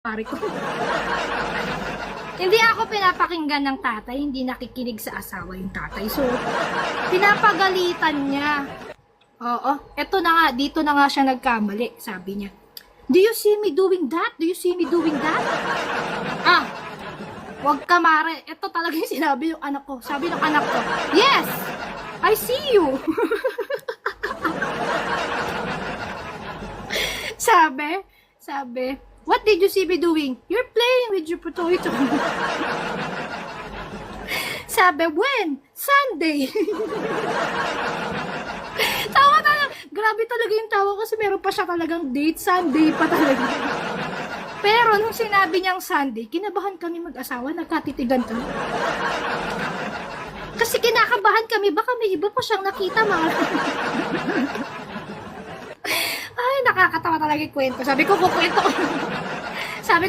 pare ko. Hindi ako pinapakinggan ng tatay, hindi nakikinig sa asawa yung tatay. So, pinapagalitan niya. Oo, eto na nga, dito na nga siya nagkamali, sabi niya. Do you see me doing that? Do you see me doing that? Ah, wag ka mare. Ito talaga yung sinabi yung anak ko. Sabi ng anak ko, yes, I see you. Sabi, what did you see me doing? You're playing with your potato. Sabi, when? Sunday. Tawa talaga. Grabe talaga yung tawa kasi meron pa siya talagang date. Sunday pa talaga. Pero nung sinabi niyang Sunday, kinabahan kami mag-asawa, nagkatitigan kami. Kasi kinakabahan kami, baka may iba pa siyang nakita, mga. Ay, nakakatawa talaga yung kwento. Sabi ko, kukwento ko. Sabi ko,